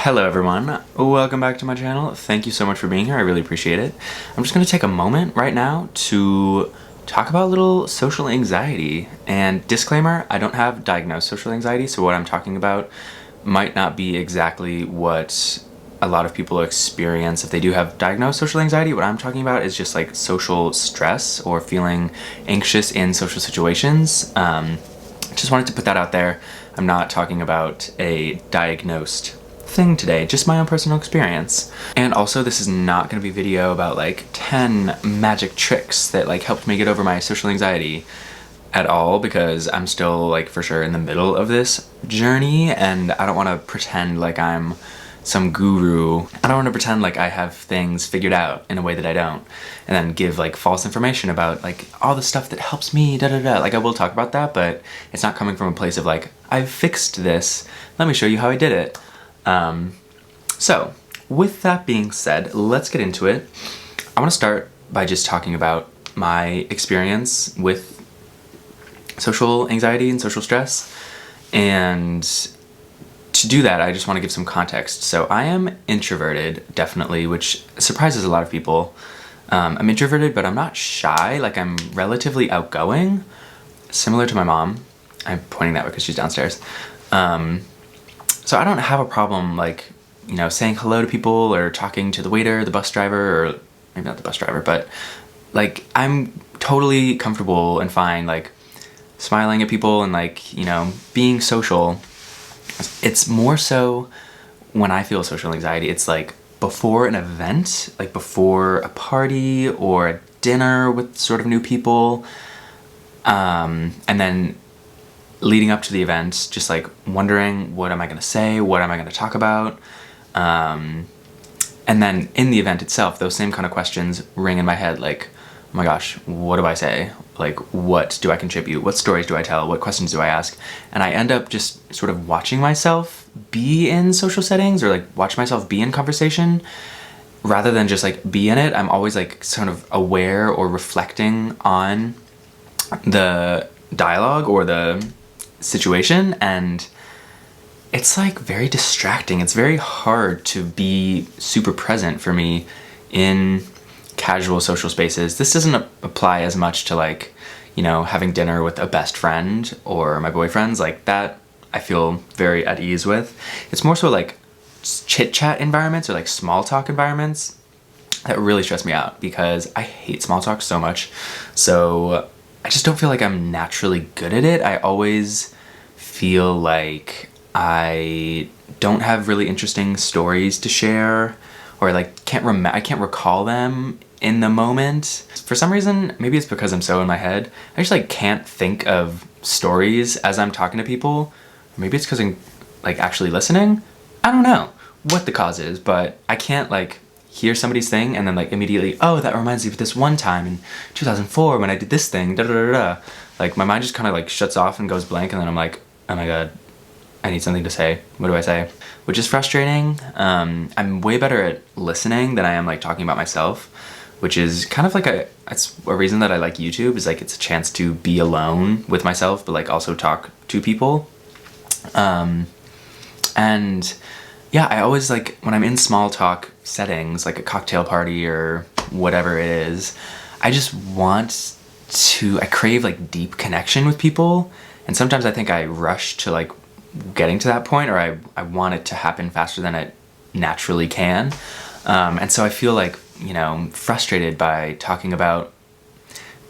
Hello everyone, welcome back to my channel. Thank you so much for being here, I really appreciate it. I'm just gonna take a moment right now to talk about a little social anxiety. And disclaimer, I don't have diagnosed social anxiety, so what I'm talking about might not be exactly what a lot of people experience if they do have diagnosed social anxiety. What I'm talking about is just like social stress or feeling anxious in social situations. Just wanted to put that out there. I'm not talking about a diagnosed thing today, just my own personal experience. And also, this is not going to be a video about like 10 magic tricks that like helped me get over my social anxiety at all, because I'm still like for sure in the middle of this journey and I don't want to pretend like I'm some guru. I don't want to pretend like I have things figured out in a way that I don't, and then give like false information about like all the stuff that helps me, da da da. Like I will talk about that, but it's not coming from a place of like, I've fixed this, let me show you how I did it. So with that being said, let's get into it. I want to start by just talking about my experience with social anxiety and social stress. And to do that, I just want to give some context. So I am introverted, definitely, which surprises a lot of people. I'm introverted, but I'm not shy. Like, I'm relatively outgoing, similar to my mom. I'm pointing that way because she's downstairs. So I don't have a problem, like, you know, saying hello to people or talking to the waiter, the bus driver, or maybe not the bus driver, but like, I'm totally comfortable and fine, like, smiling at people and like, you know, being social. It's more so when I feel social anxiety, it's like before an event, like before a party or a dinner with sort of new people, and then leading up to the event, just like wondering, what am I going to say? What am I going to talk about? And then in the event itself, those same kind of questions ring in my head, like, oh my gosh, what do I say? Like, what do I contribute? What stories do I tell? What questions do I ask? And I end up just sort of watching myself be in social settings, or like watch myself be in conversation rather than just like be in it. I'm always like sort of aware or reflecting on the dialogue or the situation, and it's like very distracting. It's very hard to be super present for me in casual social spaces. This doesn't apply as much to like, you know, having dinner with a best friend or my boyfriends. Like that I feel very at ease with. It's more so like chit chat environments or like small talk environments that really stress me out, because I hate small talk so much. So I just don't feel like I'm naturally good at it. I always feel like I don't have really interesting stories to share, or like I can't recall them in the moment. For some reason, maybe it's because I'm so in my head, I just like can't think of stories as I'm talking to people. Or maybe it's because I'm like actually listening. I don't know what the cause is, but I can't like hear somebody's thing and then like immediately, oh, that reminds me of this one time in 2004 when I did this thing, da da da da. Like my mind just kind of like shuts off and goes blank, and then I'm like, oh my god, I need something to say. What do I say? Which is frustrating. I'm way better at listening than I am like talking about myself, which is kind of like it's a reason that I like YouTube, is like it's a chance to be alone with myself, but like also talk to people. And yeah, I always like, when I'm in small talk settings, like a cocktail party or whatever it is, I just I crave like deep connection with people. And sometimes I think I rush to like getting to that point, or I want it to happen faster than it naturally can. And so I feel like, you know, frustrated by talking about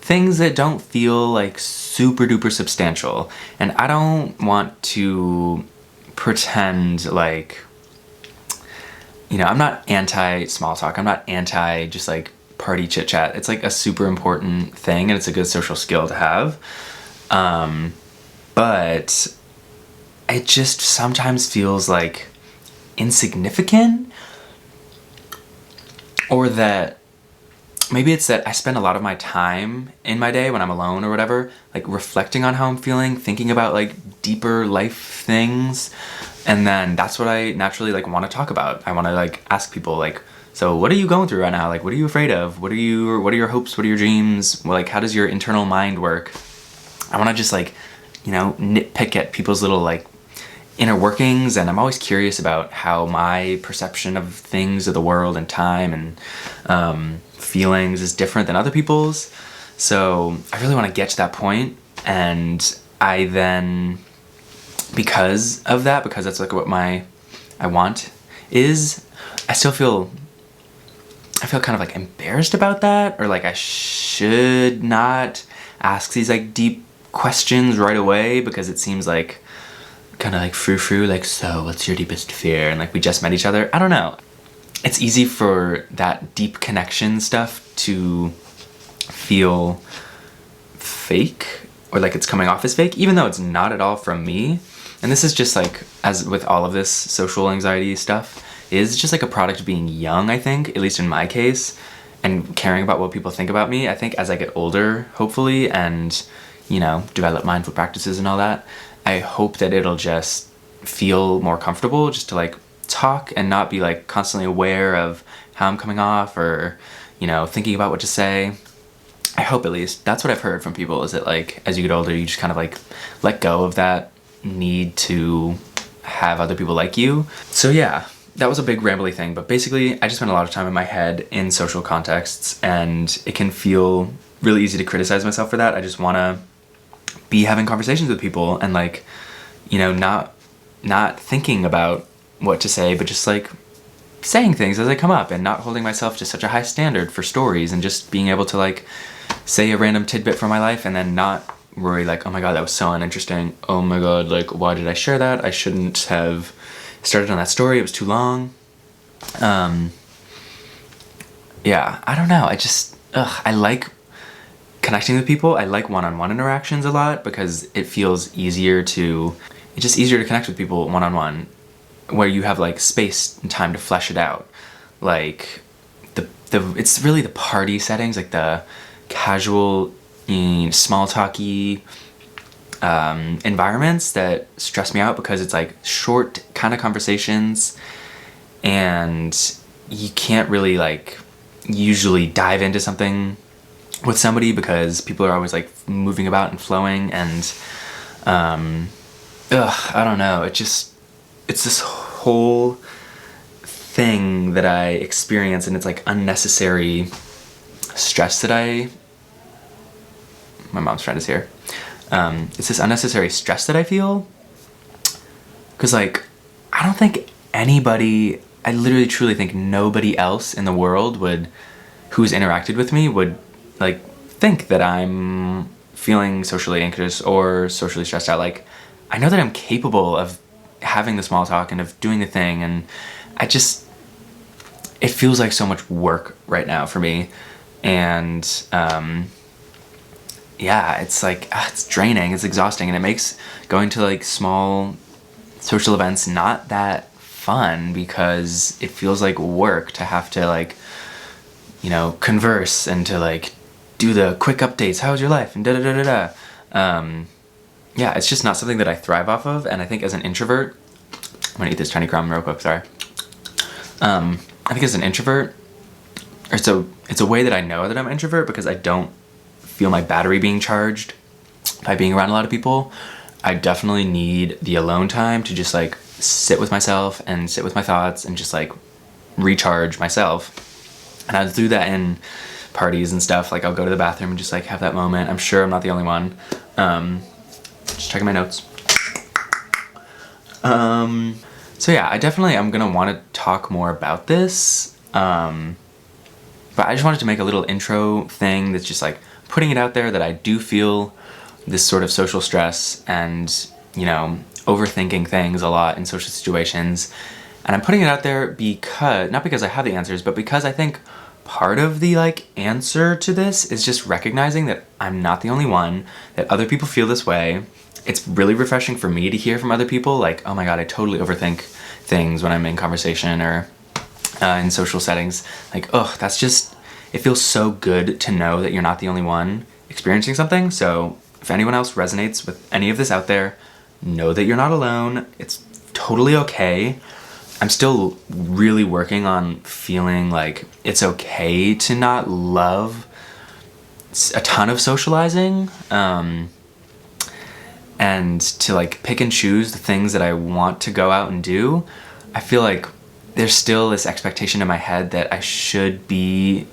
things that don't feel like super duper substantial. And I don't want to pretend like, you know, I'm not anti small talk. I'm not anti just like party chit chat. It's like a super important thing, and it's a good social skill to have. But it just sometimes feels like insignificant, or that maybe it's that I spend a lot of my time in my day when I'm alone or whatever, like reflecting on how I'm feeling, thinking about like deeper life things. And then that's what I naturally like want to talk about. I want to like ask people like, so what are you going through right now? Like, what are you afraid of? What are your hopes? What are your dreams? Like, how does your internal mind work? I want to just like, you know, nitpick at people's little like inner workings, and I'm always curious about how my perception of things, of the world and time and feelings is different than other people's. So I really want to get to that point, and I then, because of that, because that's like what I want is, I feel kind of like embarrassed about that, or like I should not ask these like deep questions right away, because it seems like kind of like frou-frou, like, so what's your deepest fear, and like we just met each other. I don't know, it's easy for that deep connection stuff to feel fake, or like it's coming off as fake, even though it's not at all from me. And this is just like, as with all of this social anxiety stuff, is just like a product of being young, I think, at least in my case, and caring about what people think about me. I think as I get older, hopefully, and, you know, develop mindful practices and all that, I hope that it'll just feel more comfortable just to like talk and not be like constantly aware of how I'm coming off, or, you know, thinking about what to say. I hope, at least. That's what I've heard from people, is that like as you get older, you just kind of like let go of that need to have other people like you. So yeah, that was a big rambly thing, but basically I just spend a lot of time in my head in social contexts, and it can feel really easy to criticize myself for that. I just want to be having conversations with people and like, you know, not thinking about what to say, but just like saying things as they come up, and not holding myself to such a high standard for stories, and just being able to like say a random tidbit from my life and then not worry like, oh my god, that was so uninteresting, oh my god, like why did I share that, I shouldn't have started on that story, it was too long. Yeah, I don't know, I like connecting with people. I like one-on-one interactions a lot, because it feels easier to connect with people one-on-one, where you have like space and time to flesh it out. Like it's really the party settings, like the casual, small talky environments that stress me out, because it's like short kind of conversations, and you can't really like usually dive into something with somebody, because people are always like moving about and flowing, and I don't know, it's this whole thing that I experience, and it's like unnecessary stress that my mom's friend is here. It's this unnecessary stress that I feel, because like I don't think anybody, I literally truly think nobody else in the world who's interacted with me would like think that I'm feeling socially anxious or socially stressed out. Like, I know that I'm capable of having the small talk and of doing the thing, and it feels like so much work right now for me, and yeah, it's like it's draining, it's exhausting, and it makes going to like small social events not that fun, because it feels like work to have to like, you know, converse and to like do the quick updates, how's your life, and da da da da da. Yeah, it's just not something that I thrive off of, and I think as an introvert, I'm gonna eat this tiny crumb real quick, sorry. I think as an introvert, it's a way that I know that I'm an introvert, because I don't feel my battery being charged by being around a lot of people. I definitely need the alone time to just like sit with myself and sit with my thoughts and just like recharge myself. And I do that in parties and stuff. Like I'll go to the bathroom and just like have that moment. I'm sure I'm not the only one. Just checking my notes. So yeah, I definitely am gonna want to talk more about this. But I just wanted to make a little intro thing that's just like putting it out there that I do feel this sort of social stress and, you know, overthinking things a lot in social situations. And I'm putting it out there because, not because I have the answers, but because I think part of the like answer to this is just recognizing that I'm not the only one, that other people feel this way. It's really refreshing for me to hear from other people like, oh my god, I totally overthink things when I'm in conversation or in social settings. Like, oh, that's just, it feels so good to know that you're not the only one experiencing something. So if anyone else resonates with any of this out there, know that you're not alone. It's totally okay. I'm still really working on feeling like it's okay to not love a ton of socializing. and to like pick and choose the things that I want to go out and do, I feel like there's still this expectation in my head that I should be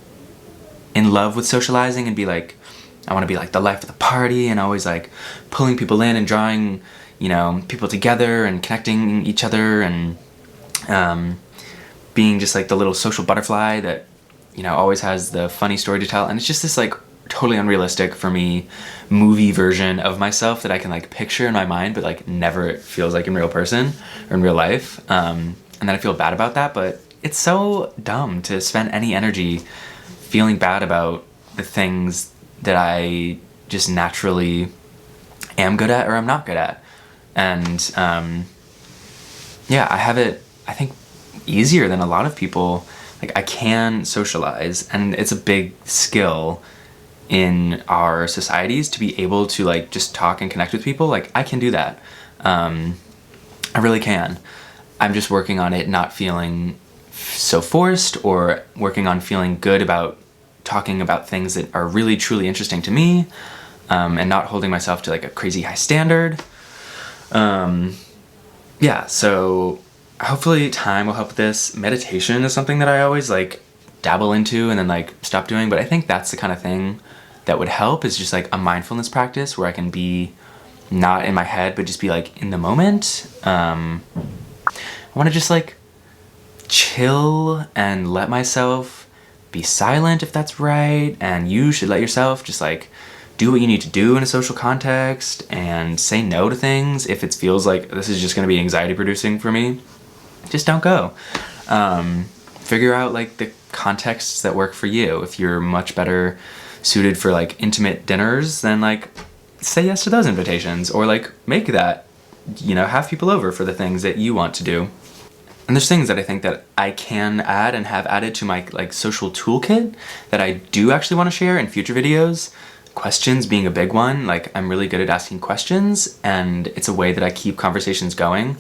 in love with socializing and be like, I want to be like the life of the party and always like pulling people in and drawing, you know, people together and connecting each other and being just like the little social butterfly that, you know, always has the funny story to tell. And it's just this like totally unrealistic for me movie version of myself that I can like picture in my mind but like never feels like in real person or in real life. And then I feel bad about that, but it's so dumb to spend any energy feeling bad about the things that I just naturally am good at or I'm not good at. And yeah, I have it, I think, easier than a lot of people. Like I can socialize, and it's a big skill in our societies to be able to like just talk and connect with people. Like I can do that. I really can. I'm just working on it not feeling so forced, or working on feeling good about talking about things that are really truly interesting to me, and not holding myself to like a crazy high standard. Yeah, so hopefully time will help with this. Meditation is something that I always like dabble into and then like stop doing, but I think that's the kind of thing that would help, is just like a mindfulness practice where I can be not in my head but just be like in the moment. I want to just like chill and let myself be silent if that's right, and you should let yourself just like do what you need to do in a social context and say no to things if it feels like this is just going to be anxiety producing for me. Just don't go. Figure out like the contexts that work for you. If you're much better suited for like intimate dinners, then like say yes to those invitations, or like make that, you know, have people over for the things that you want to do. And there's things that I think that I can add and have added to my like social toolkit that I do actually want to share in future videos. Questions being a big one. Like I'm really good at asking questions, and it's a way that I keep conversations going.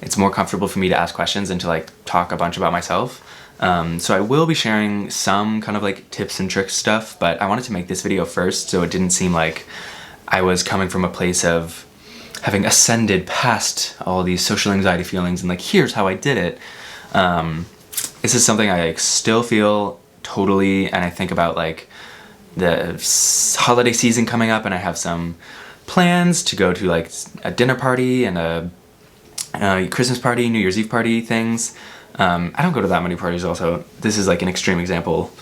It's more comfortable for me to ask questions than to like talk a bunch about myself. So I will be sharing some kind of like tips and tricks stuff, but I wanted to make this video first so it didn't seem like I was coming from a place of having ascended past all these social anxiety feelings and like here's how I did it. This is something I like still feel totally, and I think about like the holiday season coming up, and I have some plans to go to like a dinner party and a Christmas party, New Year's Eve party things. I don't go to that many parties also. This is like an extreme example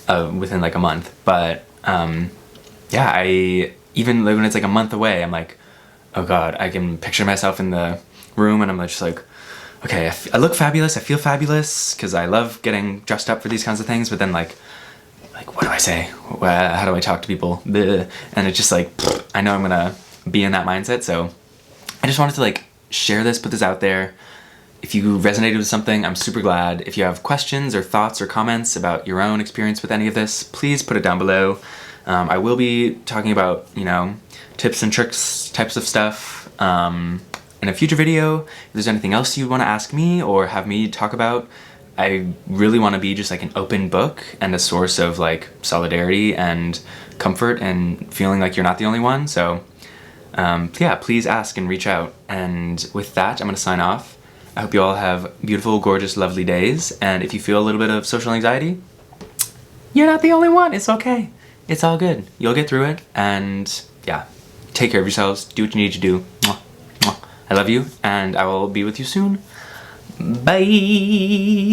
of within like a month, but yeah, I even when it's like a month away, I'm like, oh god, I can picture myself in the room and I'm just like, okay, I look fabulous, I feel fabulous, because I love getting dressed up for these kinds of things, but then like what do I say? How do I talk to people? Bleh. And it's just like, I know I'm gonna be in that mindset, so I just wanted to like share this, put this out there. If you resonated with something, I'm super glad. If you have questions or thoughts or comments about your own experience with any of this, please put it down below. I will be talking about, you know, tips and tricks types of stuff in a future video. If there's anything else you want to ask me or have me talk about, I really want to be just like an open book and a source of like solidarity and comfort and feeling like you're not the only one. So yeah, please ask and reach out. And with that, I'm going to sign off. I hope you all have beautiful, gorgeous, lovely days. And if you feel a little bit of social anxiety, you're not the only one. It's okay. It's all good. You'll get through it. And yeah, take care of yourselves. Do what you need to do. Mwah, mwah. I love you, and I will be with you soon. Bye.